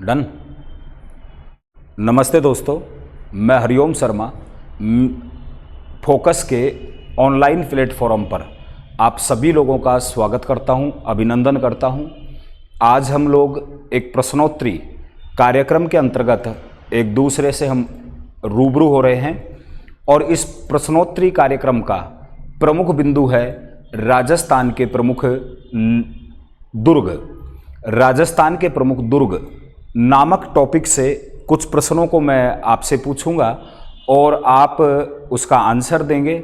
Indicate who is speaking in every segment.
Speaker 1: Done. नमस्ते दोस्तों, मैं हरिओम शर्मा फोकस के ऑनलाइन प्लेटफॉर्म पर आप सभी लोगों का स्वागत करता हूं, अभिनंदन करता हूं। आज हम लोग एक प्रश्नोत्तरी कार्यक्रम के अंतर्गत एक दूसरे से हम रूबरू हो रहे हैं और इस प्रश्नोत्तरी कार्यक्रम का प्रमुख बिंदु है राजस्थान के प्रमुख दुर्ग। राजस्थान के प्रमुख दुर्ग नामक टॉपिक से कुछ प्रश्नों को मैं आपसे पूछूंगा और आप उसका आंसर देंगे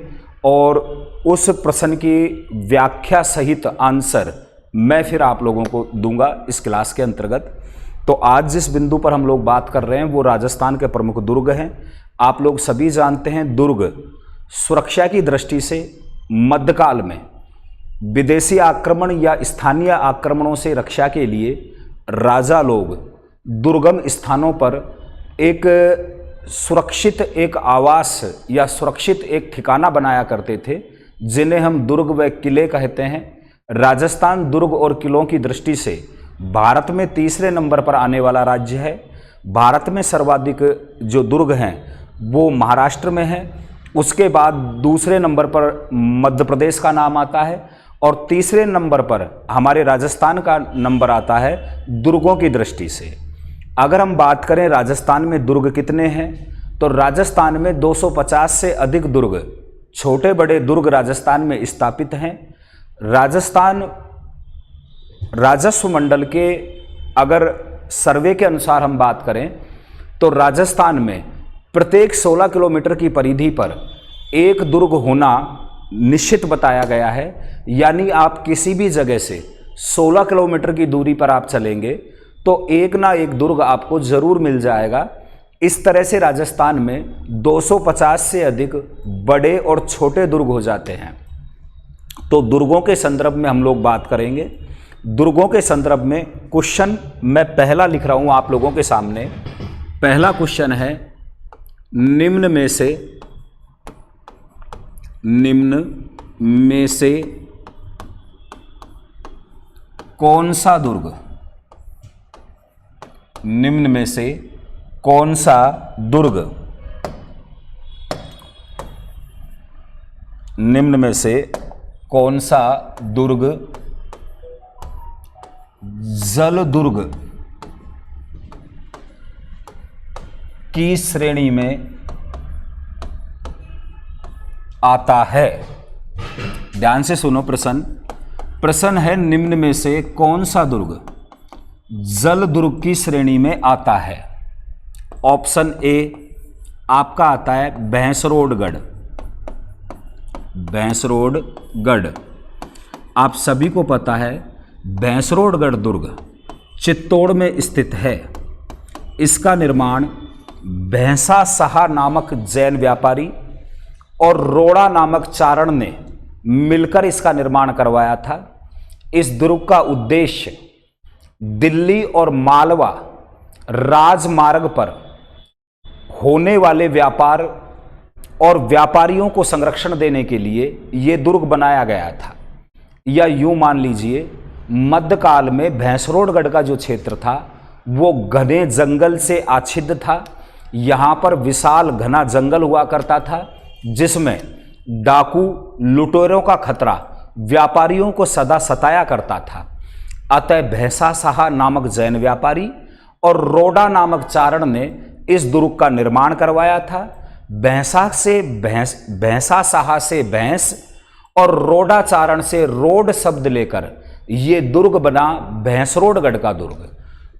Speaker 1: और उस प्रश्न की व्याख्या सहित आंसर मैं फिर आप लोगों को दूंगा इस क्लास के अंतर्गत। तो आज जिस बिंदु पर हम लोग बात कर रहे हैं वो राजस्थान के प्रमुख दुर्ग हैं। आप लोग सभी जानते हैं दुर्ग सुरक्षा की दृष्टि से मध्यकाल में विदेशी आक्रमण या स्थानीय आक्रमणों से रक्षा के लिए राजा लोग दुर्गम स्थानों पर एक सुरक्षित एक आवास या सुरक्षित एक ठिकाना बनाया करते थे, जिन्हें हम दुर्ग व किले कहते हैं। राजस्थान दुर्ग और किलों की दृष्टि से भारत में तीसरे नंबर पर आने वाला राज्य है। भारत में सर्वाधिक जो दुर्ग हैं वो महाराष्ट्र में है। उसके बाद दूसरे नंबर पर मध्य प्रदेश का नाम आता है और तीसरे नंबर पर हमारे राजस्थान का नंबर आता है दुर्गों की दृष्टि से। अगर हम बात करें राजस्थान में दुर्ग कितने हैं, तो राजस्थान में 250 से अधिक दुर्ग, छोटे बड़े दुर्ग राजस्थान में स्थापित हैं। राजस्थान राजस्व मंडल के अगर सर्वे के अनुसार हम बात करें तो राजस्थान में प्रत्येक 16 किलोमीटर की परिधि पर एक दुर्ग होना निश्चित बताया गया है। यानी आप किसी भी जगह से 16 किलोमीटर की दूरी पर आप चलेंगे तो एक ना एक दुर्ग आपको जरूर मिल जाएगा। इस तरह से राजस्थान में 250 से अधिक बड़े और छोटे दुर्ग हो जाते हैं। तो दुर्गों के संदर्भ में हम लोग बात करेंगे। दुर्गों के संदर्भ में क्वेश्चन मैं पहला लिख रहा हूं आप लोगों के सामने। पहला क्वेश्चन है, निम्न में से कौन सा दुर्ग, निम्न में से कौन सा दुर्ग, निम्न में से कौन सा दुर्ग जल दुर्ग की श्रेणी में आता है। ध्यान से सुनो प्रश्न है, निम्न में से कौन सा दुर्ग जल दुर्ग की श्रेणी में आता है। ऑप्शन ए आपका आता है भैंसरोडगढ़। भैंसरोडगढ़ आप सभी को पता है भैंसरोडगढ़ दुर्ग चित्तौड़ में स्थित है। इसका निर्माण भैंसा साहा नामक जैन व्यापारी और रोड़ा नामक चारण ने मिलकर इसका निर्माण करवाया था। इस दुर्ग का उद्देश्य दिल्ली और मालवा राजमार्ग पर होने वाले व्यापार और व्यापारियों को संरक्षण देने के लिए यह दुर्ग बनाया गया था। या यूं मान लीजिए मध्यकाल में भैंसरोडगढ़ का जो क्षेत्र था वो घने जंगल से आच्छिद्र था। यहां पर विशाल घना जंगल हुआ करता था जिसमें डाकू लुटेरों का खतरा व्यापारियों को सदा सताया करता था। अतः भैंसा साहा नामक जैन व्यापारी और रोड़ा नामक चारण ने इस दुर्ग का निर्माण करवाया था। भैंसा साहा से भैंस और रोड़ा चारण से रोड शब्द लेकर ये दुर्ग बना भैंसरोडगढ़ का दुर्ग।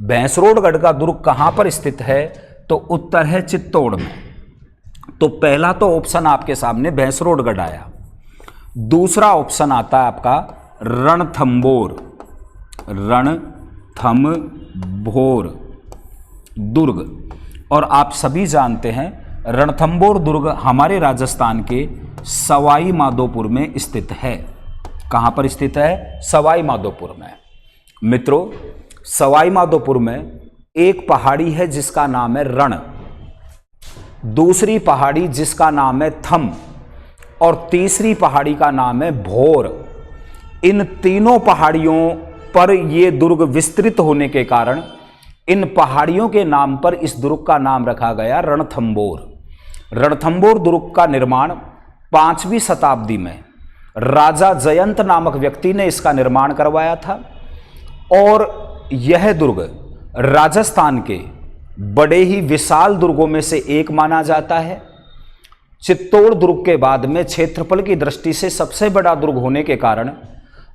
Speaker 1: भैंसरोडगढ़ का दुर्ग कहां पर स्थित है, तो उत्तर है चित्तौड़ में। तो पहला तो ऑप्शन आपके सामने भैंसरोडगढ़ आया। दूसरा ऑप्शन आता है आपका रणथंभौर दुर्ग। और आप सभी जानते हैं रणथंभौर दुर्ग हमारे राजस्थान के सवाई माधोपुर में स्थित है। कहां पर स्थित है? सवाई माधोपुर में। मित्रों, सवाई माधोपुर में एक पहाड़ी है जिसका नाम है रण, दूसरी पहाड़ी जिसका नाम है थम और तीसरी पहाड़ी का नाम है भोर। इन तीनों पहाड़ियों पर ये दुर्ग विस्तृत होने के कारण इन पहाड़ियों के नाम पर इस दुर्ग का नाम रखा गया रणथंबोर। रणथंबोर दुर्ग का निर्माण 5वीं शताब्दी में राजा जयंत नामक व्यक्ति ने इसका निर्माण करवाया था और यह दुर्ग राजस्थान के बड़े ही विशाल दुर्गों में से एक माना जाता है। चित्तौड़ दुर्ग के बाद में क्षेत्रफल की दृष्टि से सबसे बड़ा दुर्ग होने के कारण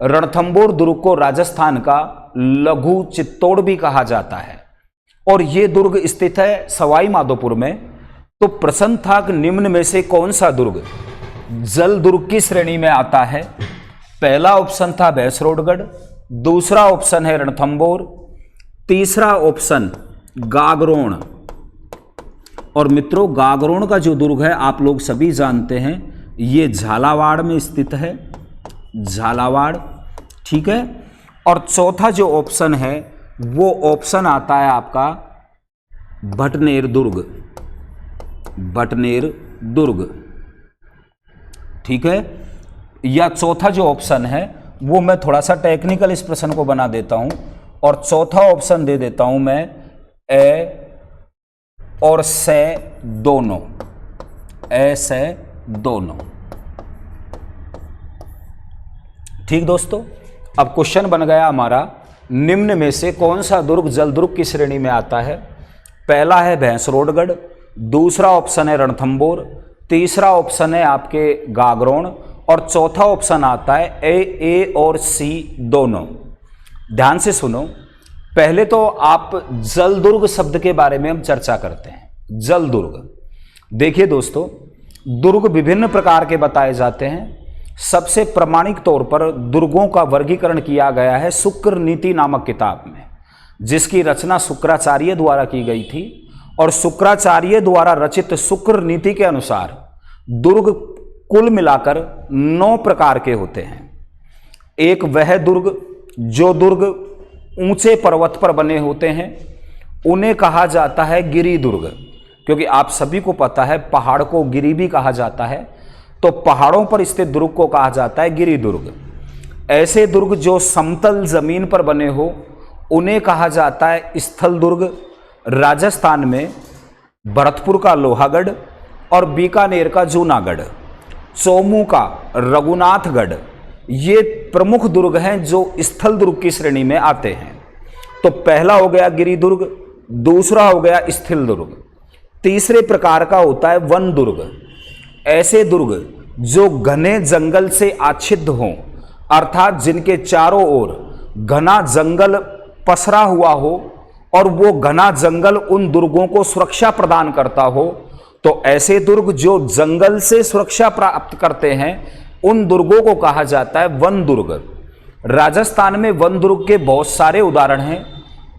Speaker 1: रणथंबोर दुर्ग को राजस्थान का लघु चित्तौड़ भी कहा जाता है और ये दुर्ग स्थित है सवाई माधोपुर में। तो प्रश्न था कि निम्न में से कौन सा दुर्ग जल दुर्ग की श्रेणी में आता है। पहला ऑप्शन था भैंसरोडगढ़, दूसरा ऑप्शन है रणथंबोर, तीसरा ऑप्शन गागरोण। और मित्रों, गागरोण का जो दुर्ग है आप लोग सभी जानते हैं, ये झालावाड़ में स्थित है, झालावाड़, ठीक है। और चौथा जो ऑप्शन है वो ऑप्शन आता है आपका भटनेर दुर्ग, भटनेर दुर्ग, ठीक है। या चौथा जो ऑप्शन है वो मैं थोड़ा सा टेक्निकल इस प्रश्न को बना देता हूं और चौथा ऑप्शन दे देता हूं मैं ए और से दोनों, ए से दोनों, ठीक दोस्तों। अब क्वेश्चन बन गया हमारा, निम्न में से कौन सा दुर्ग जल दुर्ग की श्रेणी में आता है। पहला है भैंसरोडगढ़, दूसरा ऑप्शन है रणथंबोर, तीसरा ऑप्शन है आपके गागरोण और चौथा ऑप्शन आता है ए और सी दोनों। ध्यान से सुनो, पहले तो आप जल दुर्ग शब्द के बारे में हम चर्चा करते हैं। जल दुर्ग, देखिए दोस्तों, दुर्ग विभिन्न प्रकार के बताए जाते हैं। सबसे प्रामाणिक तौर पर दुर्गों का वर्गीकरण किया गया है शुक्र नीति नामक किताब में, जिसकी रचना शुक्राचार्य द्वारा की गई थी। और शुक्राचार्य द्वारा रचित शुक्र नीति के अनुसार दुर्ग कुल मिलाकर 9 प्रकार के होते हैं। एक वह दुर्ग जो दुर्ग ऊंचे पर्वत पर बने होते हैं, उन्हें कहा जाता है गिरि दुर्ग, क्योंकि आप सभी को पता है पहाड़ को गिरि भी कहा जाता है, तो पहाड़ों पर स्थित दुर्ग को कहा जाता है गिरि दुर्ग। ऐसे दुर्ग जो समतल जमीन पर बने हो उन्हें कहा जाता है स्थल दुर्ग। राजस्थान में भरतपुर का लोहागढ़ और बीकानेर का जूनागढ़, चौमू का रघुनाथगढ़, ये प्रमुख दुर्ग हैं जो स्थल दुर्ग की श्रेणी में आते हैं। तो पहला हो गया गिरि दुर्ग, दूसरा हो गया स्थल दुर्ग, तीसरे प्रकार का होता है वन दुर्ग। ऐसे दुर्ग जो घने जंगल से आच्छिद्द हों, अर्थात जिनके चारों ओर घना जंगल पसरा हुआ हो और वो घना जंगल उन दुर्गों को सुरक्षा प्रदान करता हो, तो ऐसे दुर्ग जो जंगल से सुरक्षा प्राप्त करते हैं उन दुर्गों को कहा जाता है वन दुर्ग। राजस्थान में वन दुर्ग के बहुत सारे उदाहरण हैं।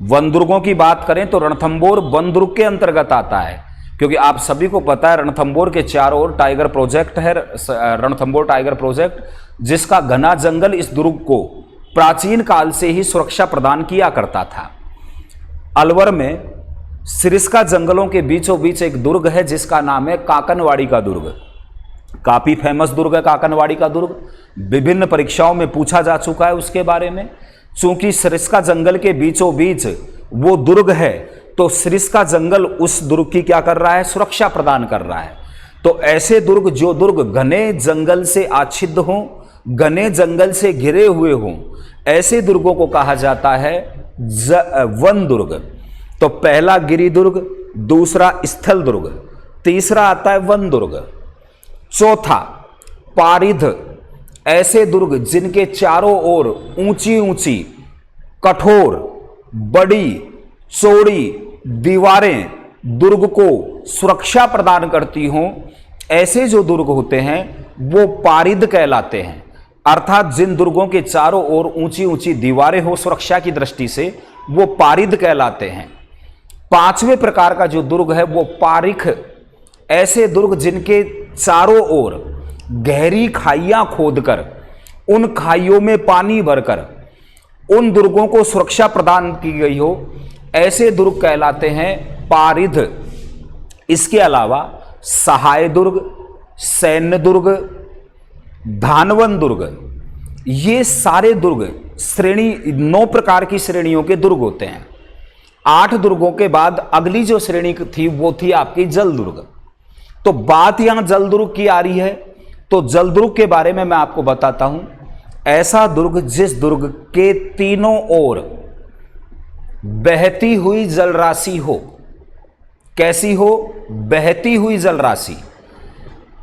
Speaker 1: वन दुर्गों की बात करें तो रणथंबोर वन दुर्ग के अंतर्गत आता है, क्योंकि आप सभी को पता है रणथंबोर के चारों ओर टाइगर प्रोजेक्ट है, रणथंबोर टाइगर प्रोजेक्ट, जिसका घना जंगल इस दुर्ग को प्राचीन काल से ही सुरक्षा प्रदान किया करता था। अलवर में सिरिस्का जंगलों के बीचों बीच एक दुर्ग है जिसका नाम है काकनवाड़ी का दुर्ग। काफी फेमस दुर्ग है काकनवाड़ी का दुर्ग, विभिन्न परीक्षाओं में पूछा जा चुका है उसके बारे में। चूंकि सिरिस्का जंगल के बीचों बीच वो दुर्ग है, तो सिरिस्का जंगल उस दुर्ग की क्या कर रहा है, सुरक्षा प्रदान कर रहा है। तो ऐसे दुर्ग जो दुर्ग घने जंगल से आच्छिद्द हों, घने जंगल से घिरे हुए हों, ऐसे दुर्गों को कहा जाता है वन दुर्ग। तो पहला गिरि दुर्ग, दूसरा स्थल दुर्ग, तीसरा आता है वन दुर्ग, चौथा पारिध, ऐसे दुर्ग जिनके चारों ओर ऊंची ऊंची कठोर बड़ी चौड़ी दीवारें दुर्ग को सुरक्षा प्रदान करती हों, ऐसे जो दुर्ग होते हैं वो पारिध कहलाते हैं। अर्थात जिन दुर्गों के चारों ओर ऊंची ऊंची दीवारें हो सुरक्षा की दृष्टि से, वो पारिध कहलाते हैं। पांचवें प्रकार का जो दुर्ग है वो पारिख, ऐसे दुर्ग जिनके चारों ओर गहरी खाइयां खोदकर उन खाइयों में पानी भरकर उन दुर्गों को सुरक्षा प्रदान की गई हो, ऐसे दुर्ग कहलाते हैं पारिध। इसके अलावा सहाय दुर्ग, सैन्य दुर्ग, धानवन दुर्ग, ये सारे दुर्ग श्रेणी 9 प्रकार की श्रेणियों के दुर्ग होते हैं। 8 दुर्गों के बाद अगली जो श्रेणी थी वो थी आपकी जलदुर्ग। तो बात यहां जलदुर्ग की आ रही है, तो जलदुर्ग के बारे में मैं आपको बताता हूं। ऐसा दुर्ग जिस दुर्ग के तीनों ओर बहती हुई जलराशि हो। कैसी हो? बहती हुई जलराशि,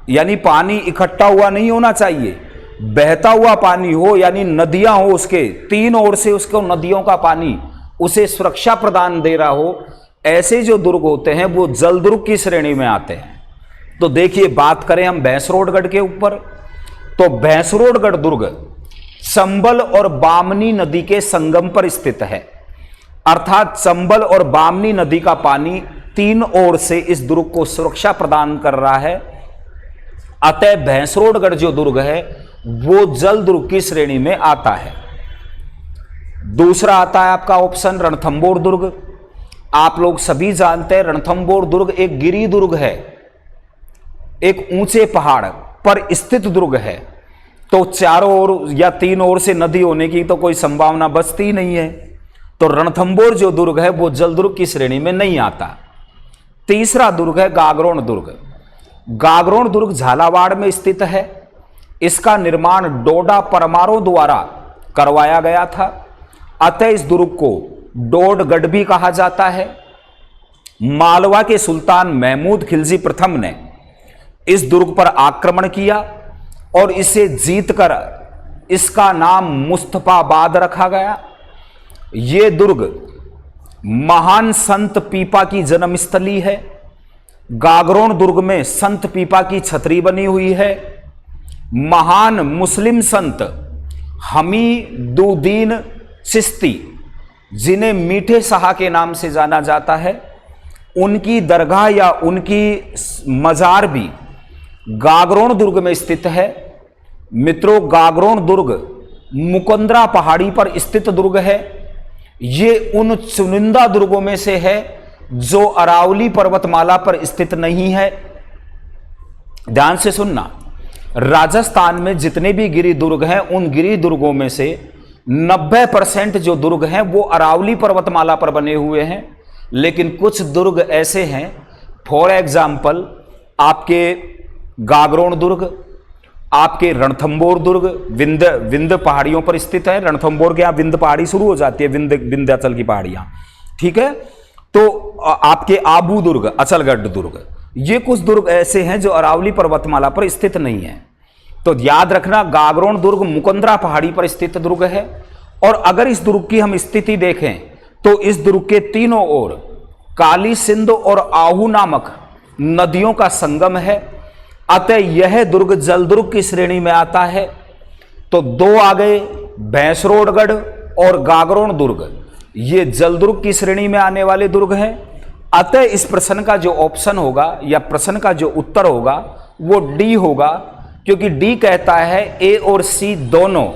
Speaker 1: यानी पानी इकट्ठा हुआ नहीं होना चाहिए, बहता हुआ पानी हो, यानी नदियां हो, उसके तीन ओर से उसको नदियों का पानी उसे सुरक्षा प्रदान दे रहा हो। ऐसे जो दुर्ग होते हैं वो जलदुर्ग की श्रेणी में आते हैं। तो देखिए, बात करें हम भैंसरोडगढ़ के ऊपर, तो भैंसरोडगढ़ दुर्ग चंबल और बामनी नदी के संगम पर स्थित है, अर्थात चंबल और बामनी नदी का पानी तीन ओर से इस दुर्ग को सुरक्षा प्रदान कर रहा है। अतः भैंसरोडगढ़ जो दुर्ग है वो जल दुर्ग की श्रेणी में आता है। दूसरा आता है आपका ऑप्शन रणथंबोर दुर्ग। आप लोग सभी जानते हैं रणथंबोर दुर्ग एक गिरी दुर्ग है, एक ऊंचे पहाड़ पर स्थित दुर्ग है। तो चारों ओर या तीन ओर से नदी होने की तो कोई संभावना बचती ही नहीं है। तो रणथंबोर जो दुर्ग है वो जलदुर्ग की श्रेणी में नहीं आता। तीसरा दुर्ग है गागरोन दुर्ग। गागरोन दुर्ग झालावाड़ में स्थित है। इसका निर्माण डोडा परमारों द्वारा करवाया गया था, अतः इस दुर्ग को डोडगढ़ भी कहा जाता है। मालवा के सुल्तान महमूद खिलजी प्रथम ने इस दुर्ग पर आक्रमण किया और इसे जीतकर इसका नाम मुस्तफाबाद रखा गया। यह दुर्ग महान संत पीपा की जन्मस्थली है। गागरोन दुर्ग में संत पीपा की छतरी बनी हुई है। महान मुस्लिम संत हमीदुद्दीन चिश्ती, जिन्हें मीठे शाह के नाम से जाना जाता है, उनकी दरगाह या उनकी मजार भी गागरोन दुर्ग में स्थित है। मित्रों, गागरोन दुर्ग मुकंदरा पहाड़ी पर स्थित दुर्ग है। ये उन चुनिंदा दुर्गों में से है जो अरावली पर्वतमाला पर स्थित नहीं है। ध्यान से सुनना, राजस्थान में जितने भी गिरी दुर्ग हैं उन गिरी दुर्गों में से 90% जो दुर्ग हैं वो अरावली पर्वतमाला पर बने हुए हैं। लेकिन कुछ दुर्ग ऐसे हैं, फॉर एग्जाम्पल आपके गागरोन दुर्ग, आपके रणथंबोर दुर्ग विंध्य पहाड़ियों पर स्थित है। रणथंबोर के यहाँ विंध्य पहाड़ी शुरू हो जाती है, विंध्याचल की पहाड़ियां, ठीक है। तो आपके आबू दुर्ग, अचलगढ़ दुर्ग, ये कुछ दुर्ग ऐसे हैं जो अरावली पर्वतमाला पर स्थित नहीं है। तो याद रखना, गागरोन दुर्ग मुकंदरा पहाड़ी पर स्थित दुर्ग है। और अगर इस दुर्ग की हम स्थिति देखें तो इस दुर्ग के तीनों ओर काली सिंध और आहू नामक नदियों का संगम है, अतः यह दुर्ग जलदुर्ग की श्रेणी में आता है। तो दो आ गए, भैंसरोडगढ़ और गागरोन दुर्ग, ये जलदुर्ग की श्रेणी में आने वाले दुर्ग हैं। अतः इस प्रश्न का जो ऑप्शन होगा या प्रश्न का जो उत्तर होगा वो डी होगा, क्योंकि डी कहता है ए और सी दोनों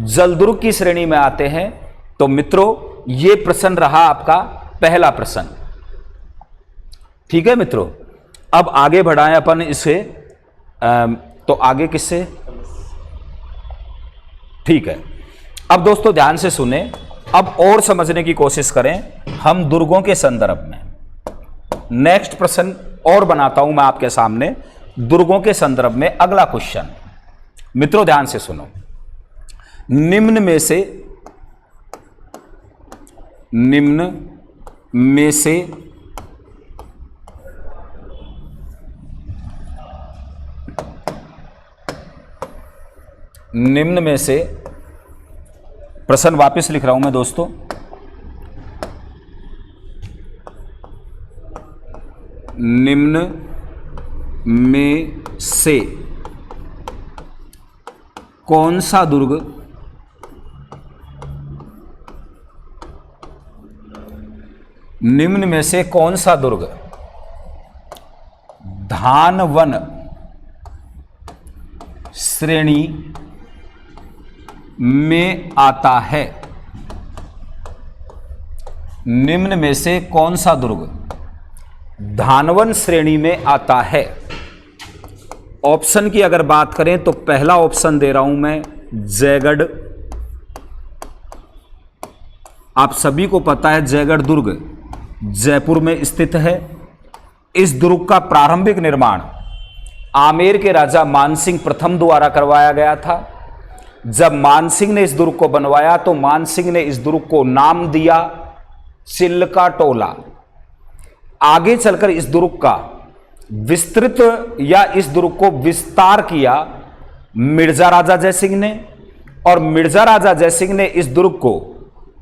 Speaker 1: जलदुर्ग की श्रेणी में आते हैं। तो मित्रों, ये प्रश्न रहा आपका पहला प्रश्न, ठीक है मित्रों। अब आगे बढ़ाएं अपन इसे, तो आगे किससे, ठीक है। अब दोस्तों ध्यान से सुने, अब और समझने की कोशिश करें हम दुर्गों के संदर्भ में। नेक्स्ट प्रश्न और बनाता हूं मैं आपके सामने दुर्गों के संदर्भ में। अगला क्वेश्चन मित्रों ध्यान से सुनो, निम्न में से प्रश्न वापस लिख रहा हूं मैं दोस्तों। निम्न में से कौन सा दुर्ग धानवन श्रेणी में आता है? निम्न में से कौन सा दुर्ग धानवन श्रेणी में आता है? ऑप्शन की अगर बात करें तो पहला ऑप्शन दे रहा हूं मैं, जयगढ़। आप सभी को पता है जयगढ़ दुर्ग जयपुर में स्थित है। इस दुर्ग का प्रारंभिक निर्माण आमेर के राजा मानसिंह प्रथम द्वारा करवाया गया था। जब मानसिंह ने इस दुर्ग को बनवाया तो मानसिंह ने इस दुर्ग को नाम दिया चिल्का टोला। आगे चलकर इस दुर्ग का विस्तृत या इस दुर्ग को विस्तार किया मिर्जा राजा जयसिंह ने, और मिर्जा राजा जयसिंह ने इस दुर्ग को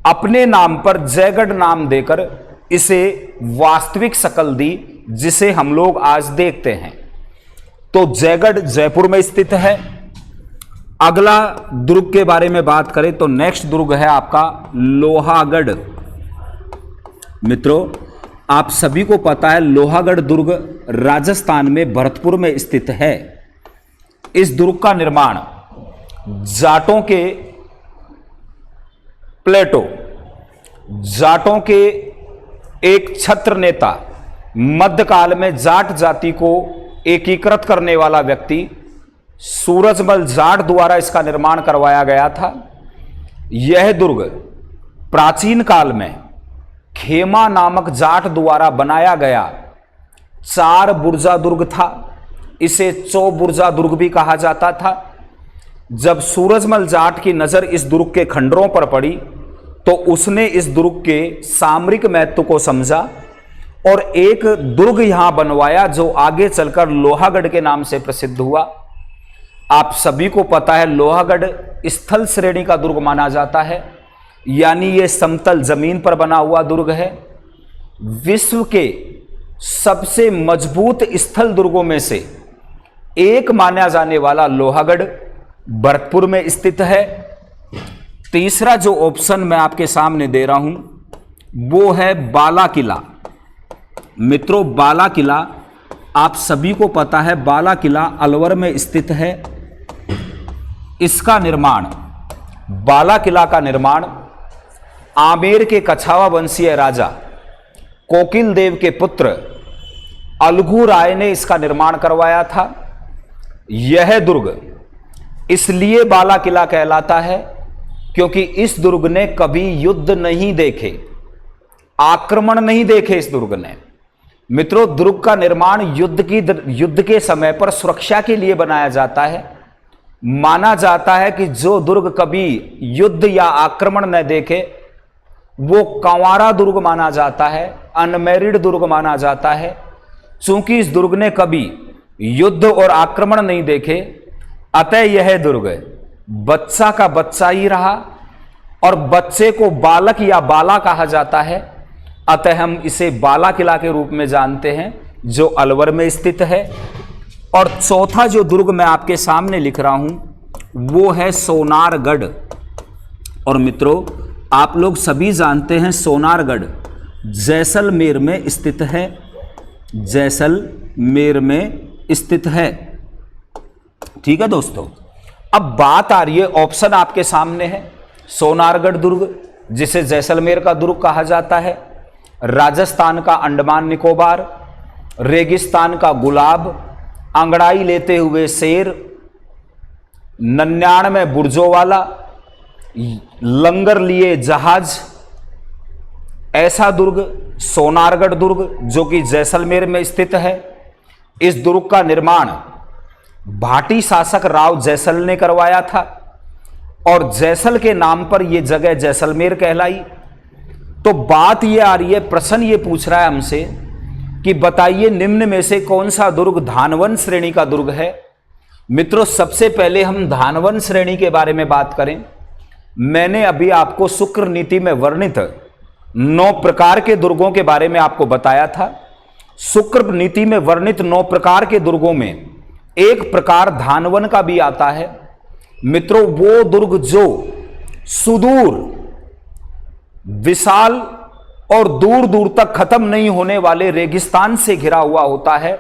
Speaker 1: अपने नाम पर जयगढ़ नाम देकर इसे वास्तविक शकल दी, जिसे हम लोग आज देखते हैं। तो जयगढ़ जयपुर में स्थित है। अगला दुर्ग के बारे में बात करें तो नेक्स्ट दुर्ग है आपका लोहागढ़। मित्रों, आप सभी को पता है लोहागढ़ दुर्ग राजस्थान में भरतपुर में स्थित है। इस दुर्ग का निर्माण जाटों के जाटों के एक छत्र नेता, मध्यकाल में जाट जाति को एकीकृत करने वाला व्यक्ति सूरजमल जाट द्वारा इसका निर्माण करवाया गया था। यह दुर्ग प्राचीन काल में खेमा नामक जाट द्वारा बनाया गया 4 बुर्जा दुर्ग था। इसे चौबुर्जा दुर्ग भी कहा जाता था। जब सूरजमल जाट की नजर इस दुर्ग के खंडरों पर पड़ी तो उसने इस दुर्ग के सामरिक महत्व को समझा और एक दुर्ग यहां बनवाया जो आगे चलकर लोहागढ़ के नाम से प्रसिद्ध हुआ। आप सभी को पता है लोहागढ़ स्थल श्रेणी का दुर्ग माना जाता है, यानी यह समतल जमीन पर बना हुआ दुर्ग है। विश्व के सबसे मजबूत स्थल दुर्गों में से एक माना जाने वाला लोहागढ़ भरतपुर में स्थित है। तीसरा जो ऑप्शन मैं आपके सामने दे रहा हूं वो है बाला किला। मित्रों, बाला किला आप सभी को पता है, बाला किला अलवर में स्थित है। इसका निर्माण, बाला किला का निर्माण आमेर के कछावा वंशीय राजा कोकिल देव के पुत्र अलगू राय ने इसका निर्माण करवाया था। यह दुर्ग इसलिए बाला किला कहलाता है क्योंकि इस दुर्ग ने कभी युद्ध नहीं देखे, आक्रमण नहीं देखे इस दुर्ग ने। मित्रों, दुर्ग का निर्माण युद्ध के समय पर सुरक्षा के लिए बनाया जाता है। माना जाता है कि जो दुर्ग कभी युद्ध या आक्रमण न देखे वो कंवारा दुर्ग माना जाता है, अनमैरिड दुर्ग माना जाता है। चूंकि इस दुर्ग ने कभी युद्ध और आक्रमण नहीं देखे, अतः यह दुर्ग बच्चा का बच्चा ही रहा और बच्चे को बालक या बाला कहा जाता है। अतः हम इसे बाला किला के रूप में जानते हैं जो अलवर में स्थित है। और चौथा जो दुर्ग मैं आपके सामने लिख रहा हूं वो है सोनारगढ़। और मित्रों, आप लोग सभी जानते हैं सोनारगढ़ जैसलमेर में स्थित है, जैसलमेर में स्थित है। ठीक है दोस्तों, अब बात आ रही है, ऑप्शन आपके सामने है। सोनारगढ़ दुर्ग, जिसे जैसलमेर का दुर्ग कहा जाता है, राजस्थान का अंडमान निकोबार, रेगिस्तान का गुलाब, अंगड़ाई लेते हुए शेर, 99 बुर्जों वाला, लंगर लिए जहाज, ऐसा दुर्ग सोनारगढ़ दुर्ग जो कि जैसलमेर में स्थित है। इस दुर्ग का निर्माण भाटी शासक राव जैसल ने करवाया था और जैसल के नाम पर यह जगह जैसलमेर कहलाई। तो बात यह आ रही है, प्रश्न ये पूछ रहा है हमसे कि बताइए निम्न में से कौन सा दुर्ग धानवन श्रेणी का दुर्ग है। मित्रों, सबसे पहले हम धानवन श्रेणी के बारे में बात करें। मैंने अभी आपको शुक्र नीति में वर्णित 9 प्रकार के दुर्गों के बारे में आपको बताया था। शुक्र नीति में वर्णित 9 प्रकार के दुर्गों में एक प्रकार धानवन का भी आता है। मित्रों, वो दुर्ग जो सुदूर, विशाल और दूर दूर तक खत्म नहीं होने वाले रेगिस्तान से घिरा हुआ होता है,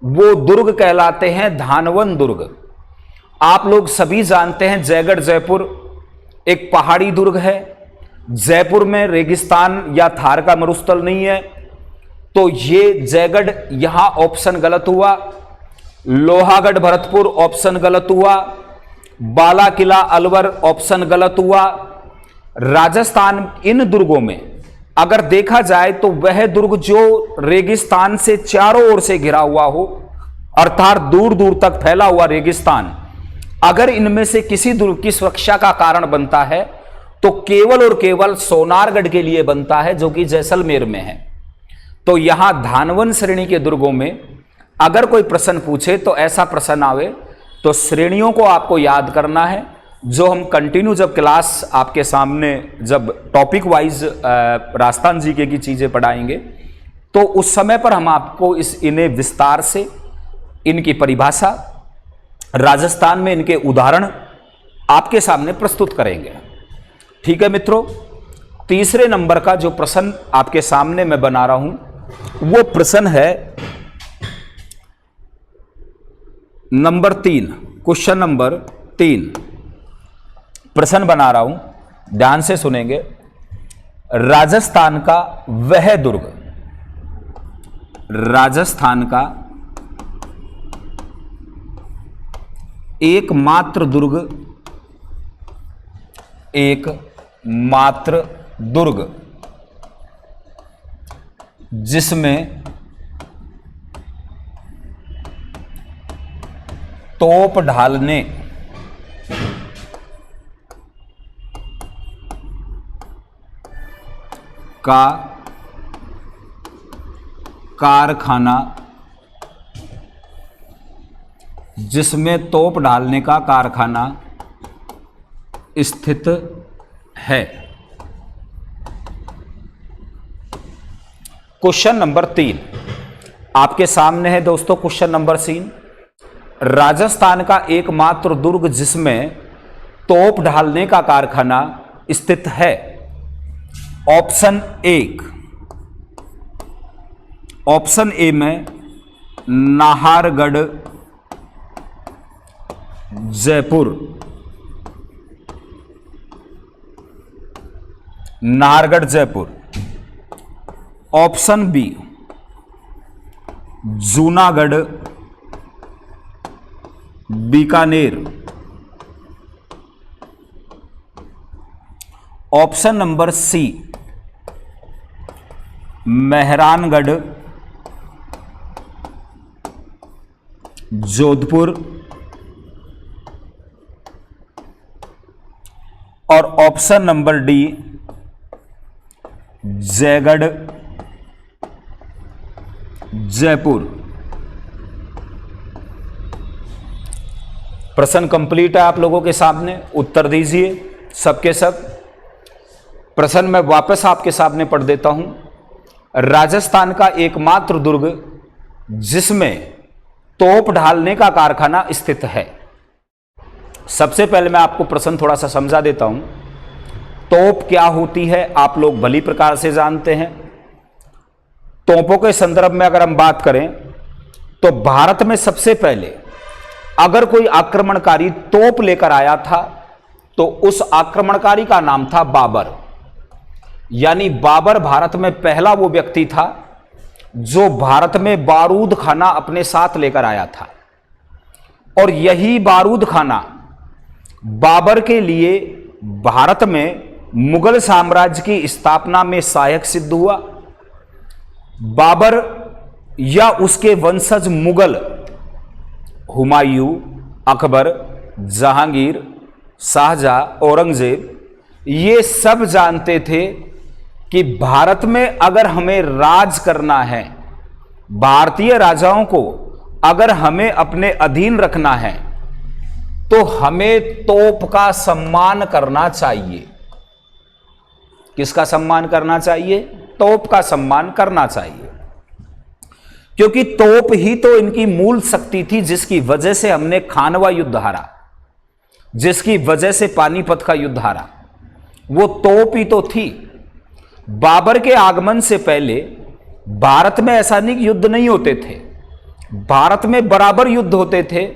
Speaker 1: वो दुर्ग कहलाते हैं धानवन दुर्ग। आप लोग सभी जानते हैं जयगढ़ जयपुर एक पहाड़ी दुर्ग है। जयपुर में रेगिस्तान या थार का मरुस्थल नहीं है, तो ये जयगढ़ यहां ऑप्शन गलत हुआ। लोहागढ़ भरतपुर ऑप्शन गलत हुआ। बाला किला अलवर ऑप्शन गलत हुआ। राजस्थान इन दुर्गों में अगर देखा जाए तो वह दुर्ग जो रेगिस्तान से चारों ओर से घिरा हुआ हो, अर्थात दूर दूर तक फैला हुआ रेगिस्तान, अगर इनमें से किसी दुर्ग की सुरक्षा का कारण बनता है तो केवल और केवल सोनारगढ़ के लिए बनता है, जो कि जैसलमेर में है। तो यहां धानवन श्रेणी के दुर्गों में अगर कोई प्रश्न पूछे तो ऐसा प्रश्न आवे तो श्रेणियों को आपको याद करना है, जो हम कंटिन्यू जब क्लास आपके सामने जब टॉपिक वाइज राजस्थान जीके की चीजें पढ़ाएंगे तो उस समय पर हम आपको इन्हें विस्तार से, इनकी परिभाषा, राजस्थान में इनके उदाहरण आपके सामने प्रस्तुत करेंगे। ठीक है मित्रों, तीसरे नंबर का जो प्रश्न आपके सामने मैं बना रहा हूं वो प्रश्न है नंबर 3, क्वेश्चन नंबर 3 प्रश्न बना रहा हूं, ध्यान से सुनेंगे। राजस्थान का वह दुर्ग, राजस्थान का एकमात्र दुर्ग, एकमात्र दुर्ग जिसमें तोप ढालने का कारखाना, जिसमें तोप डालने का कारखाना स्थित है। क्वेश्चन नंबर 3 आपके सामने है दोस्तों। क्वेश्चन नंबर 3, राजस्थान का एकमात्र दुर्ग जिसमें तोप ढालने का कारखाना स्थित है। ऑप्शन 1, ऑप्शन ए में Nahargarh Jaipur, Nahargarh Jaipur. Option B Junagarh Bikaner. Option number C Mehrangarh Jodhpur. और option number D Jaigarh Jaipur. प्रश्न कंप्लीट है आप लोगों के सामने, उत्तर दीजिए सबके सब। प्रश्न मैं वापस आपके सामने पढ़ देता हूं। राजस्थान का एकमात्र दुर्ग जिसमें तोप ढालने का कारखाना स्थित है। सबसे पहले मैं आपको प्रश्न थोड़ा सा समझा देता हूं। तोप क्या होती है आप लोग भली प्रकार से जानते हैं। तोपों के संदर्भ में अगर हम बात करें तो भारत में सबसे पहले अगर कोई आक्रमणकारी तोप लेकर आया था तो उस आक्रमणकारी का नाम था बाबर। यानी बाबर भारत में पहला वो व्यक्ति था जो भारत में बारूद खाना अपने साथ लेकर आया था। और यही बारूद खाना बाबर के लिए भारत में मुगल साम्राज्य की स्थापना में सहायक सिद्ध हुआ। बाबर या उसके वंशज मुगल हुमायूं, अकबर, जहांगीर, शाहजहां, औरंगजेब ये सब जानते थे कि भारत में अगर हमें राज करना है, भारतीय राजाओं को अगर हमें अपने अधीन रखना है तो हमें तोप का सम्मान करना चाहिए। किसका सम्मान करना चाहिए? तोप का सम्मान करना चाहिए, क्योंकि तोप ही तो इनकी मूल शक्ति थी जिसकी वजह से हमने खानवा युद्ध हारा, जिसकी वजह से पानीपत का युद्ध हारा, वो तोप ही तो थी। बाबर के आगमन से पहले भारत में ऐसा नहीं कि युद्ध नहीं होते थे, भारत में बराबर युद्ध होते थे,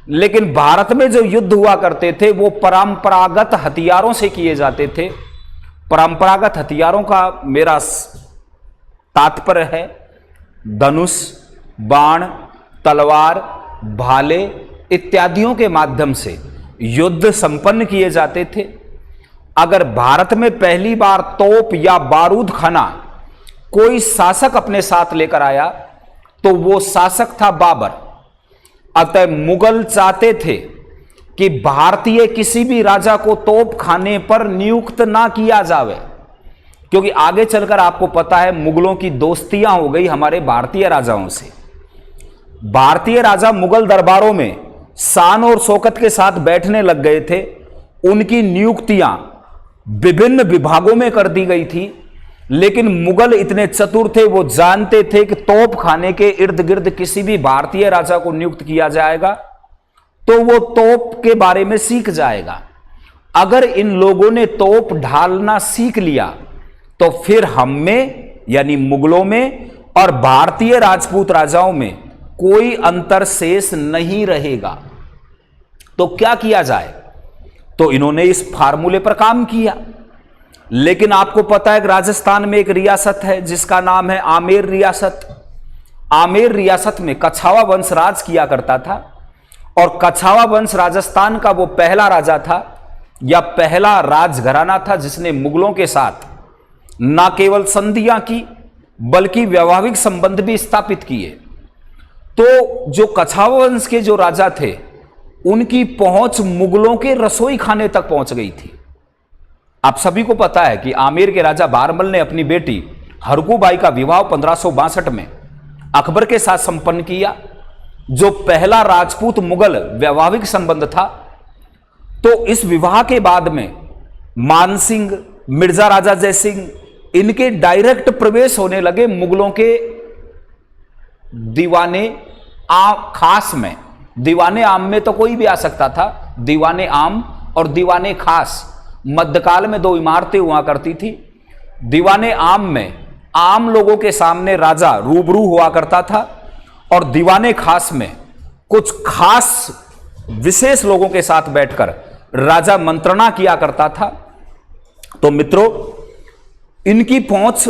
Speaker 1: लेकिन भारत में जो युद्ध हुआ करते थे वो परंपरागत हथियारों से किए जाते थे। परंपरागत हथियारों का मेरा तात्पर्य है धनुष, बाण, तलवार, भाले इत्यादियों के माध्यम से युद्ध संपन्न किए जाते थे। अगर भारत में पहली बार तोप या बारूद खाना कोई शासक अपने साथ लेकर आया तो वो शासक था बाबर। अतः मुगल चाहते थे कि भारतीय किसी भी राजा को तोप खाने पर नियुक्त ना किया जावे, क्योंकि आगे चलकर आपको पता है मुगलों की दोस्तियां हो गई हमारे भारतीय राजाओं से। भारतीय राजा मुगल दरबारों में शान और शौकत के साथ बैठने लग गए थे। उनकी नियुक्तियां विभिन्न विभागों में कर दी गई थी, लेकिन मुगल इतने चतुर थे, वो जानते थे कि तोप खाने के इर्द गिर्द किसी भी भारतीय राजा को नियुक्त किया जाएगा तो वो तोप के बारे में सीख जाएगा। अगर इन लोगों ने तोप ढालना सीख लिया तो फिर हम में यानी मुगलों में और भारतीय राजपूत राजाओं में कोई अंतर शेष नहीं रहेगा। तो क्या किया जाए? तो इन्होंने इस फार्मूले पर काम किया। लेकिन आपको पता है कि राजस्थान में एक रियासत है जिसका नाम है आमेर रियासत। आमेर रियासत में कछावा वंश राज किया करता था और कछावा वंश राजस्थान का वो पहला राजा था या पहला राजघराना था जिसने मुगलों के साथ न केवल संधियां की बल्कि वैवाहिक संबंध भी स्थापित किए। तो जो कछावा वंश के जो राजा थे उनकी पहुंच मुगलों के रसोई खाने तक पहुंच गई थी। आप सभी को पता है कि आमेर के राजा बारमल ने अपनी बेटी हरकूबाई का विवाह 1562 में अकबर के साथ संपन्न किया, जो पहला राजपूत मुगल वैवाहिक संबंध था। तो इस विवाह के बाद में मानसिंह, मिर्जा राजा जयसिंह, इनके डायरेक्ट प्रवेश होने लगे मुगलों के दीवाने खास में। दीवाने आम में तो कोई भी आ सकता था, दीवाने आम और दीवाने खास मध्यकाल में दो इमारतें हुआ करती थी। दीवाने आम में आम लोगों के सामने राजा रूबरू हुआ करता था और दीवाने खास में कुछ खास विशेष लोगों के साथ बैठकर राजा मंत्रणा किया करता था। तो मित्रों, इनकी पहुंच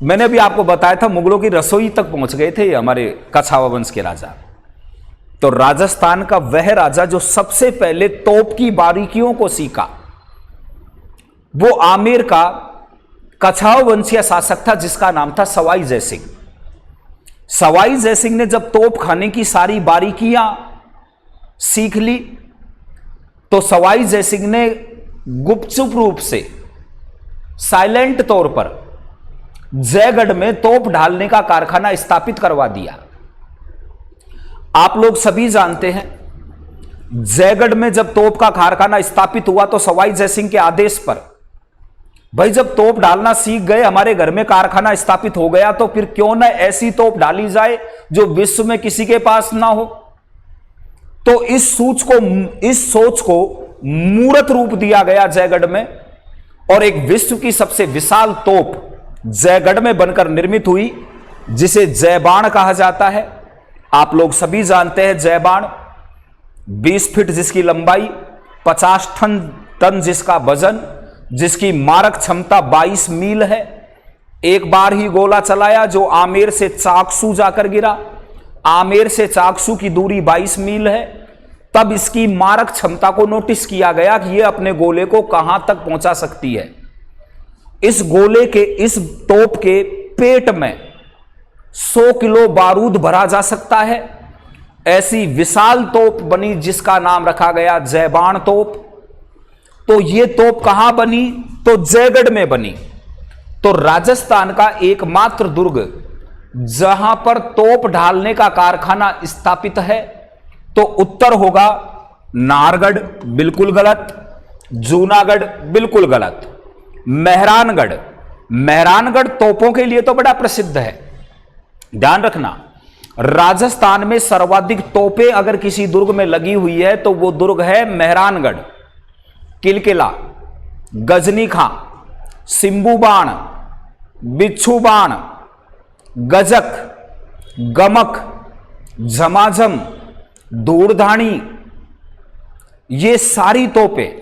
Speaker 1: मैंने भी आपको बताया था मुगलों की रसोई तक पहुंच गए थे हमारे कछावा वंश के राजा। तो राजस्थान का वह राजा जो सबसे पहले तोप की बारीकियों को सीखा वो आमेर का कछावा वंशीय शासक था जिसका नाम था सवाई जयसिंह। सवाई जयसिंह ने जब तोप खाने की सारी बारीकियां सीख ली तो सवाई जयसिंह ने गुपचुप रूप से साइलेंट तौर पर जयगढ़ में तोप ढालने का कारखाना स्थापित करवा दिया। आप लोग सभी जानते हैं जयगढ़ में जब तोप का कारखाना स्थापित हुआ तो सवाई जयसिंह के आदेश पर भाई जब तोप डालना सीख गए, हमारे घर में कारखाना स्थापित हो गया, तो फिर क्यों ना ऐसी तोप डाली जाए जो विश्व में किसी के पास ना हो। तो इस सोच को मूर्त रूप दिया गया जयगढ़ में और एक विश्व की सबसे विशाल तोप जयगढ़ में बनकर निर्मित हुई जिसे जयबाण कहा जाता है। आप लोग सभी जानते हैं जयबाण 20 फीट जिसकी लंबाई, 50 टन जिसका वजन, जिसकी मारक क्षमता 22 मील है। एक बार ही गोला चलाया जो आमेर से चाकसू जाकर गिरा। आमेर से चाकसू की दूरी 22 मील है। तब इसकी मारक क्षमता को नोटिस किया गया कि यह अपने गोले को कहां तक पहुंचा सकती है। इस गोले के, इस तोप के पेट में 100 किलो बारूद भरा जा सकता है। ऐसी विशाल तोप बनी जिसका नाम रखा गया जयबाण तोप। तो यह तोप कहां बनी? तो जयगढ़ में बनी। तो राजस्थान का एकमात्र दुर्ग जहां पर तोप ढालने का कारखाना स्थापित है तो उत्तर होगा नाहरगढ़, बिल्कुल गलत। जूनागढ़, बिल्कुल गलत। मेहरानगढ़, मेहरानगढ़ तोपों के लिए तो बड़ा प्रसिद्ध है। ध्यान रखना, राजस्थान में सर्वाधिक तोपें अगर किसी दुर्ग में लगी हुई है तो वो दुर्ग है मेहरानगढ़। किलकिला, गजनी खां, सिंबू बाण, बिच्छू बाण, गजक, गमक, झमाझम, धूड़धानी, ये सारी तोपें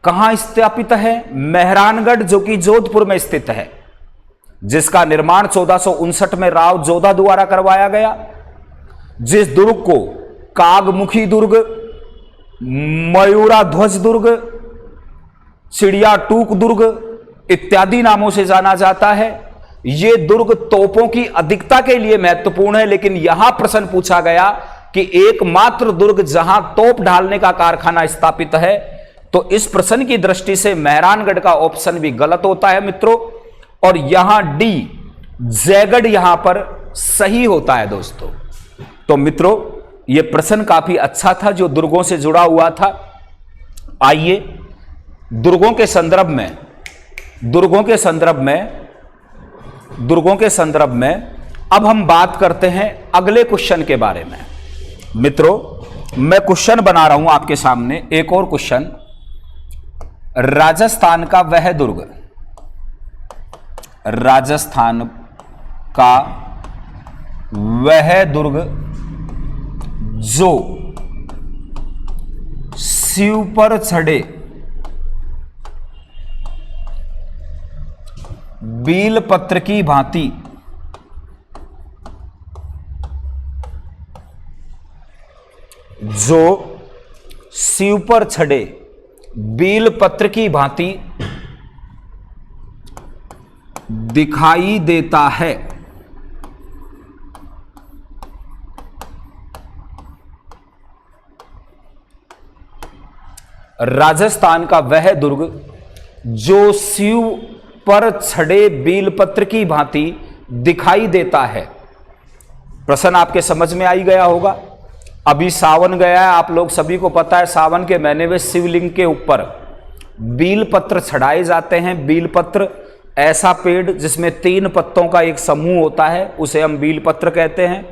Speaker 1: कहां स्थापित है? मेहरानगढ़, जो कि जोधपुर में स्थित है, जिसका निर्माण 1459 में राव जोधा द्वारा करवाया गया। जिस दुर्ग को कागमुखी दुर्ग, मयूरा ध्वज दुर्ग, चिड़िया टूक दुर्ग इत्यादि नामों से जाना जाता है। ये दुर्ग तोपों की अधिकता के लिए महत्वपूर्ण है, लेकिन यहां प्रश्न पूछा गया कि एकमात्र दुर्ग जहां तोप ढालने का कारखाना स्थापित है, तो इस प्रश्न की दृष्टि से मेहरानगढ़ का ऑप्शन भी गलत होता है मित्रों, और यहां डी जयगढ़ यहां पर सही होता है दोस्तों। तो मित्रों यह प्रश्न काफी अच्छा था जो दुर्गों से जुड़ा हुआ था। आइए दुर्गों के संदर्भ में अब हम बात करते हैं अगले क्वेश्चन के बारे में। मित्रों मैं क्वेश्चन बना रहा हूं आपके सामने, एक और क्वेश्चन। राजस्थान का वह दुर्ग जो शिव पर चढ़े बील पत्र की भांति बील पत्र की भांति दिखाई देता है। राजस्थान का वह दुर्ग जो शिव पर छड़े बीलपत्र की भांति दिखाई देता है। प्रश्न आपके समझ में आई गया होगा। अभी सावन गया है, आप लोग सभी को पता है सावन के महीने में शिवलिंग के ऊपर बीलपत्र चढ़ाए जाते हैं। बीलपत्र ऐसा पेड़ जिसमें 3 पत्तों का एक समूह होता है, उसे हम बीलपत्र कहते हैं,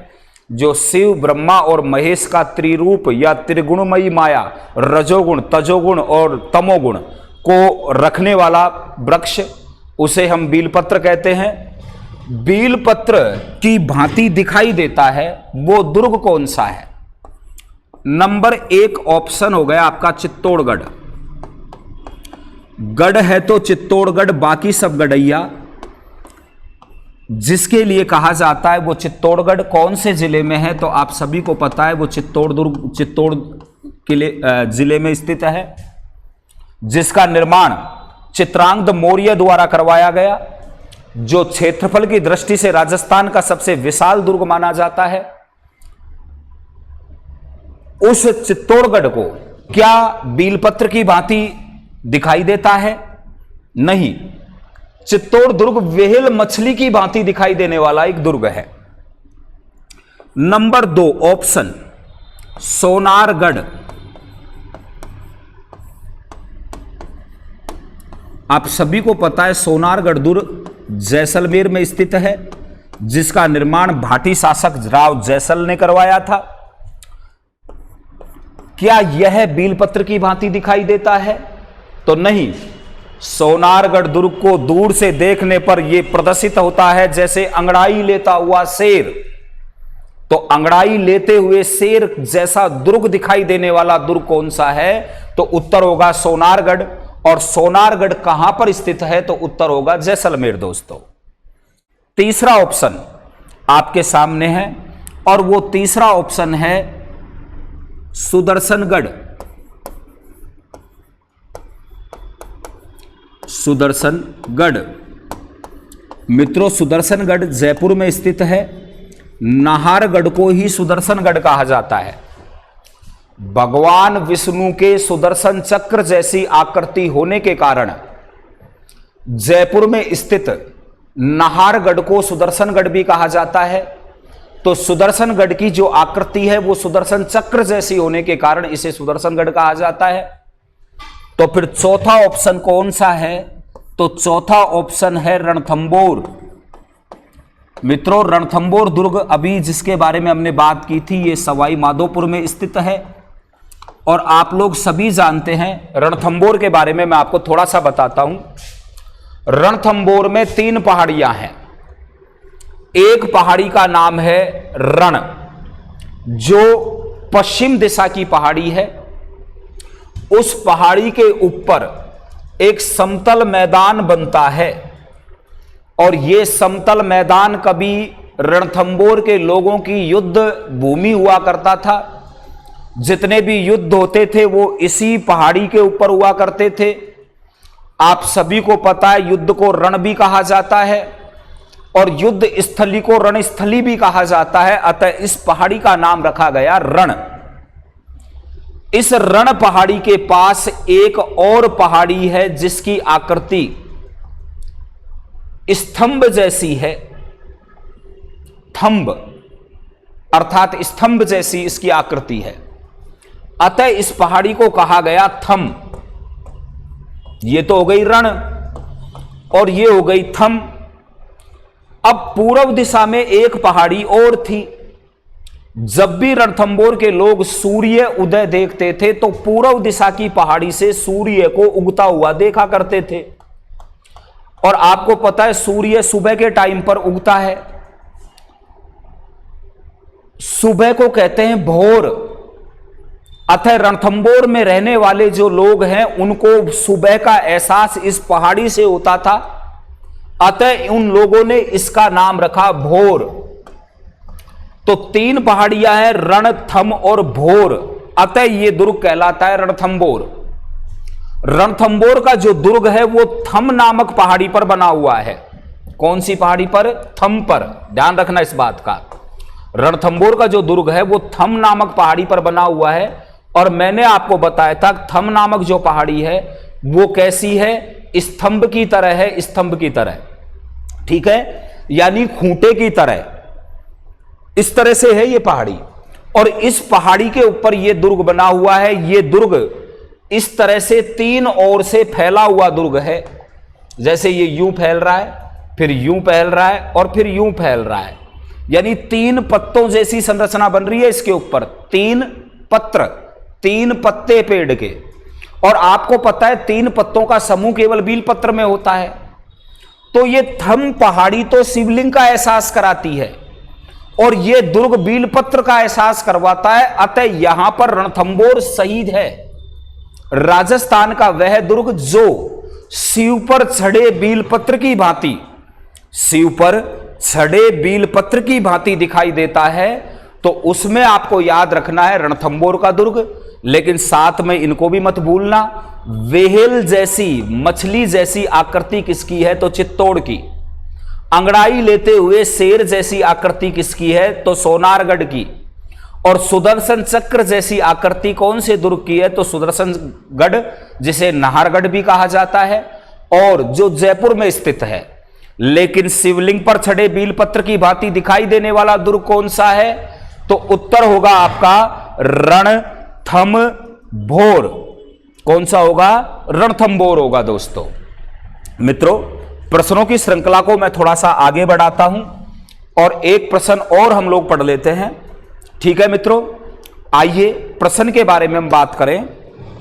Speaker 1: जो शिव ब्रह्मा और महेश का त्रिरूप या त्रिगुणमयी माया रजोगुण तजोगुण और तमोगुण को रखने वाला वृक्ष, उसे हम बीलपत्र कहते हैं। बीलपत्र की भांति दिखाई देता है वो दुर्ग कौन सा है? नंबर 1 ऑप्शन हो गया आपका चित्तौड़गढ़। गढ़ है तो चित्तौड़गढ़, बाकी सब गढ़ैया। जिसके लिए कहा जाता है वो चित्तौड़गढ़ कौन से जिले में है? तो आप सभी को पता है वो चित्तौड़ किले जिले में स्थित है, जिसका निर्माण चित्रांगद मौर्य द्वारा करवाया गया, जो क्षेत्रफल की दृष्टि से राजस्थान का सबसे विशाल दुर्ग माना जाता है। उस चित्तौड़गढ़ को क्या बीलपत्र की भांति दिखाई देता है? नहीं, चित्तौड़ दुर्ग व्हेल मछली की भांति दिखाई देने वाला एक दुर्ग है। Number 2 option Sonargarh. आप सभी को पता है सोनारगढ़ दुर्ग जैसलमेर में स्थित है, जिसका निर्माण भाटी शासक राव जैसल ने करवाया था। क्या यह बीलपत्र की भांति दिखाई देता है? तो नहीं। सोनारगढ़ दुर्ग को दूर से देखने पर यह प्रदर्शित होता है जैसे अंगड़ाई लेता हुआ शेर। तो अंगड़ाई लेते हुए शेर जैसा दुर्ग दिखाई देने वाला दुर्ग कौन सा है? तो उत्तर होगा सोनारगढ़। और सोनारगढ़ कहां पर स्थित है? तो उत्तर होगा जैसलमेर दोस्तों। तीसरा ऑप्शन आपके सामने है और वो तीसरा ऑप्शन है सुदर्शनगढ़। सुदर्शनगढ़ मित्रों, सुदर्शनगढ़ जयपुर में स्थित है। नाहरगढ़ को ही सुदर्शनगढ़ कहा जाता है। भगवान विष्णु के सुदर्शन चक्र जैसी आकृति होने के कारण जयपुर में स्थित नाहरगढ़ को सुदर्शनगढ़ भी कहा जाता है। तो सुदर्शनगढ़ की जो आकृति है वो सुदर्शन चक्र जैसी होने के कारण इसे सुदर्शनगढ़ कहा जाता है। तो फिर चौथा ऑप्शन कौन सा है? तो चौथा ऑप्शन है रणथंबोर। मित्रों, रणथंबोर दुर्ग अभी जिसके बारे में हमने बात की थी, ये सवाई माधोपुर में स्थित है। और आप लोग सभी जानते हैं रणथंबोर के बारे में मैं आपको थोड़ा सा बताता हूं। रणथंबोर में 3 पहाड़ियां हैं। एक पहाड़ी का नाम है रण, जो पश्चिम दिशा की पहाड़ी है। उस पहाड़ी के ऊपर एक समतल मैदान बनता है और यह समतल मैदान कभी रणथंबोर के लोगों की युद्ध भूमि हुआ करता था। जितने भी युद्ध होते थे वो इसी पहाड़ी के ऊपर हुआ करते थे। आप सभी को पता है युद्ध को रण भी कहा जाता है और युद्ध स्थली को रणस्थली भी कहा जाता है, अतः इस पहाड़ी का नाम रखा गया रण। इस रण पहाड़ी के पास एक और पहाड़ी है जिसकी आकृति स्तंभ जैसी है, थंब अर्थात स्तंभ जैसी इसकी आकृति है, अतः इस पहाड़ी को कहा गया थम। ये तो हो गई रण और ये हो गई थम। अब पूर्व दिशा में एक पहाड़ी और थी। जब भी रणथंबोर के लोग सूर्य उदय देखते थे तो पूर्व दिशा की पहाड़ी से सूर्य को उगता हुआ देखा करते थे। और आपको पता है सूर्य सुबह के टाइम पर उगता है। सुबह को कहते हैं भोर। अतः रणथंबोर में रहने वाले जो लोग हैं उनको सुबह का एहसास इस पहाड़ी से होता था, अतः उन लोगों ने इसका नाम रखा भोर। तो 3 पहाड़ियां हैं, रण, थम और भोर, अतः यह दुर्ग कहलाता है रणथंबोर। रणथंबोर का जो दुर्ग है वो थम नामक पहाड़ी पर बना हुआ है। कौन सी पहाड़ी पर? थम पर। ध्यान रखना इस बात का। रणथंबोर का जो दुर्ग है वो थम नामक पहाड़ी पर बना हुआ है। और मैंने आपको बताया था थम नामक जो पहाड़ी है वो कैसी है? स्तंभ की तरह है, स्तंभ की तरह, ठीक है, यानी खूंटे की तरह। इस तरह से है ये पहाड़ी और इस पहाड़ी के ऊपर ये दुर्ग बना हुआ है। ये दुर्ग इस तरह से 3 ओर से फैला हुआ दुर्ग है। जैसे ये यूं फैल रहा है, फिर यूं फैल रहा है और फिर यूं फैल रहा है, यानी 3 पत्तों जैसी संरचना बन रही है इसके ऊपर। 3 पत्र, 3 पत्ते पेड़ के। और आपको पता है 3 पत्तों का समूह केवल बील पत्र में होता है। तो ये थम पहाड़ी तो शिवलिंग का एहसास कराती है और ये दुर्ग बील पत्र का एहसास करवाता है। अतः यहां पर रणथंबोर शहीद है, राजस्थान का वह दुर्ग जो शिव पर छड़े बील पत्र की भांति, शिव पर छड़े बील पत्र की भांति दिखाई देता है। तो उसमें आपको याद रखना है रणथंबोर का दुर्ग, लेकिन साथ में इनको भी मत भूलना। वेहेल जैसी, मछली जैसी आकृति किसकी है? तो चित्तौड़ की। अंगड़ाई लेते हुए शेर जैसी आकृति किसकी है? तो सोनारगढ़ की। और सुदर्शन चक्र जैसी आकृति कौन से दुर्ग की है? तो सुदर्शनगढ़, जिसे नाहरगढ़ भी कहा जाता है और जो जयपुर में स्थित है। लेकिन शिवलिंग पर छड़े बीलपत्र की भांति दिखाई देने वाला दुर्ग कौन सा है? तो उत्तर होगा आपका रणथंबोर। कौन सा होगा? रणथंबोर होगा। दोस्तों मित्रों, प्रश्नों की श्रृंखला को मैं थोड़ा सा आगे बढ़ाता हूं और एक प्रश्न और हम लोग पढ़ लेते हैं, ठीक है मित्रों? आइए प्रश्न के बारे में हम बात करें।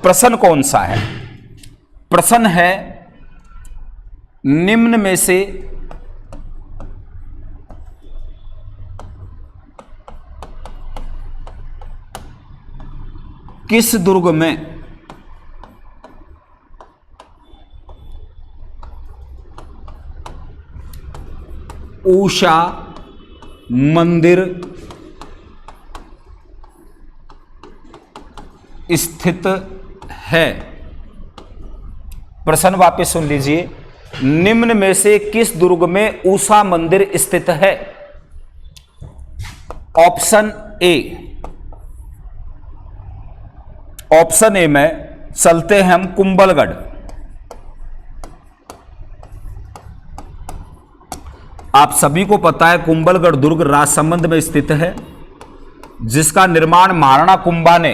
Speaker 1: प्रश्न कौन सा है? प्रश्न है निम्न में से किस दुर्ग में उषा मंदिर स्थित है? प्रश्न वापस सुन लीजिए। निम्न में से किस दुर्ग में उषा मंदिर स्थित है? Option A. ऑप्शन ए में चलते हैं हम कुंभलगढ़। आप सभी को पता है कुंभलगढ़ दुर्ग राजसमंद में स्थित है, जिसका निर्माण महाराणा कुंभा ने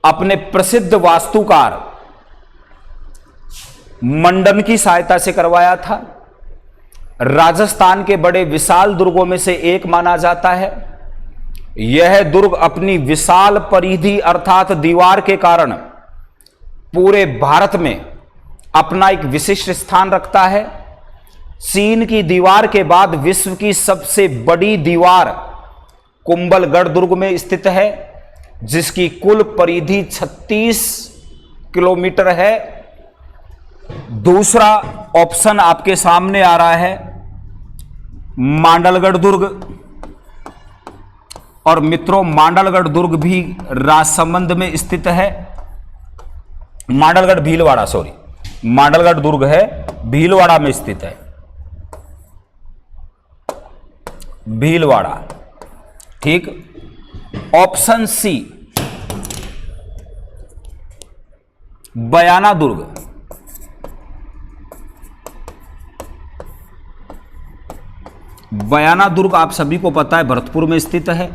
Speaker 1: अपने प्रसिद्ध वास्तुकार मंडन की सहायता से करवाया था। राजस्थान के बड़े विशाल दुर्गों में से एक माना जाता है। यह दुर्ग अपनी विशाल परिधि अर्थात दीवार के कारण पूरे भारत में अपना एक विशिष्ट स्थान रखता है। चीन की दीवार के बाद विश्व की सबसे बड़ी दीवार कुंभलगढ़ दुर्ग में स्थित है, जिसकी कुल परिधि 36 किलोमीटर है। दूसरा ऑप्शन आपके सामने आ रहा है मांडलगढ़ दुर्ग। और मित्रों, मांडलगढ़ दुर्ग भी राजसमंद में स्थित है। मांडलगढ़ भीलवाड़ा, सॉरी, मांडलगढ़ दुर्ग है भीलवाड़ा में स्थित है, भीलवाड़ा। ठीक। ऑप्शन सी बयाना दुर्ग। बयाना दुर्ग आप सभी को पता है भरतपुर में स्थित है।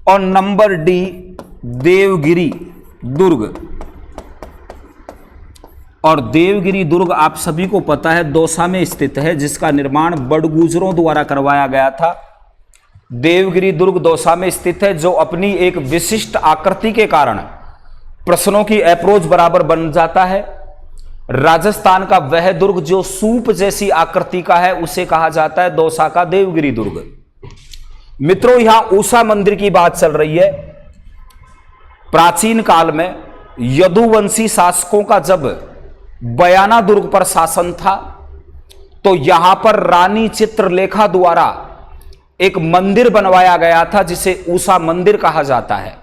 Speaker 1: और नंबर डी देवगिरी दुर्ग। और देवगिरी दुर्ग आप सभी को पता है दौसा में स्थित है, जिसका निर्माण बड़गुजरों द्वारा करवाया गया था। देवगिरी दुर्ग दौसा में स्थित है, जो अपनी एक विशिष्ट आकृति के कारण प्रश्नों की अप्रोच बराबर बन जाता है। राजस्थान का वह दुर्ग जो सूप जैसी आकृति का है उसे कहा जाता है दौसा का देवगिरी दुर्ग। मित्रों, यहां ऊषा मंदिर की बात चल रही है। प्राचीन काल में यदुवंशी शासकों का जब बयाना दुर्ग पर शासन था तो यहां पर रानी चित्रलेखा द्वारा एक मंदिर बनवाया गया था जिसे ऊषा मंदिर कहा जाता है।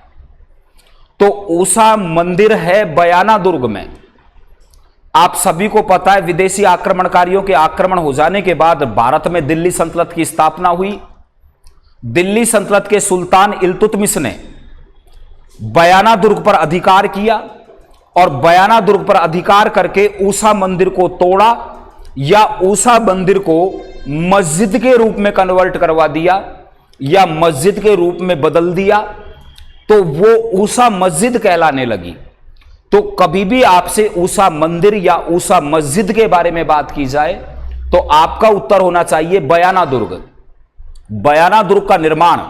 Speaker 1: तो ऊषा मंदिर है बयाना दुर्ग में। आप सभी को पता है विदेशी आक्रमणकारियों के आक्रमण हो जाने के बाद भारत में दिल्ली सल्तनत की स्थापना हुई। दिल्ली सल्तनत के सुल्तान इल्तुतमिश ने बयाना दुर्ग पर अधिकार किया और बयाना दुर्ग पर अधिकार करके ऊषा मंदिर को तोड़ा या ऊषा मंदिर को मस्जिद के रूप में कन्वर्ट करवा दिया या मस्जिद के रूप में बदल दिया, तो वो ऊषा मस्जिद कहलाने लगी। तो कभी भी आपसे ऊषा मंदिर या ऊषा मस्जिद के बारे में बात की जाए तो आपका उत्तर होना चाहिए बयाना दुर्ग। बयाना दुर्ग का निर्माण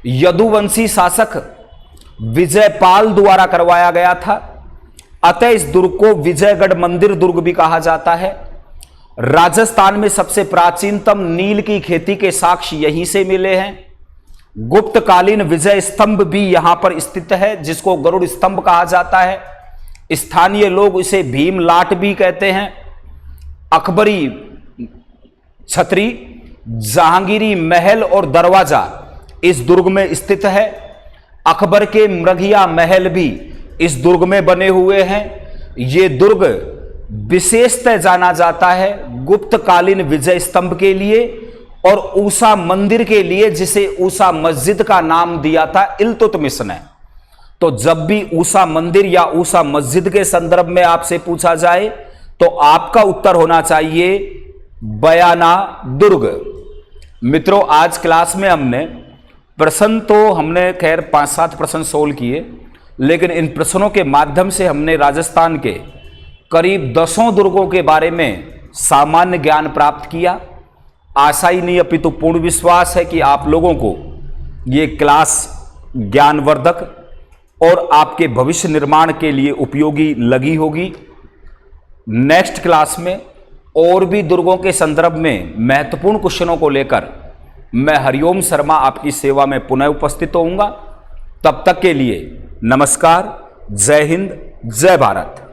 Speaker 1: यदुवंशी शासक विजयपाल द्वारा करवाया गया था, अतः इस दुर्ग को विजयगढ़ मंदिर दुर्ग भी कहा जाता है। राजस्थान में सबसे प्राचीनतम नील की खेती के साक्ष्य यहीं से मिले हैं। गुप्तकालीन विजय स्तंभ भी यहां पर स्थित है, जिसको गरुड़ स्तंभ कहा जाता है। स्थानीय लोग इसे भीम लाट भी कहते हैं। अकबरी छतरी, जहांगीरी महल और दरवाजा इस दुर्ग में स्थित है। अकबर के मृगिया महल भी इस दुर्ग में बने हुए हैं। ये दुर्ग विशेषतः जाना जाता है गुप्तकालीन विजय स्तंभ के लिए और ऊषा मंदिर के लिए, जिसे ऊषा मस्जिद का नाम दिया था इल्तुतमिश ने। तो जब भी ऊषा मंदिर या ऊषा मस्जिद के संदर्भ में आपसे पूछा जाए तो आपका उत्तर होना चाहिए बयाना दुर्ग। मित्रों, आज क्लास में हमने खैर 5-7 प्रश्न सोल्व किए, लेकिन इन प्रश्नों के माध्यम से हमने राजस्थान के करीब 10 दुर्गों के बारे में सामान्य ज्ञान प्राप्त किया। आशा ही नहीं अपितु पूर्ण विश्वास है कि आप लोगों को ये क्लास ज्ञानवर्धक और आपके भविष्य निर्माण के लिए उपयोगी लगी होगी। नेक्स्ट क्लास में और भी दुर्गों के संदर्भ में महत्वपूर्ण क्वेश्चनों को लेकर मैं हरिओम शर्मा आपकी सेवा में पुनः उपस्थित होऊंगा। तब तक के लिए नमस्कार, जय हिंद, जय भारत।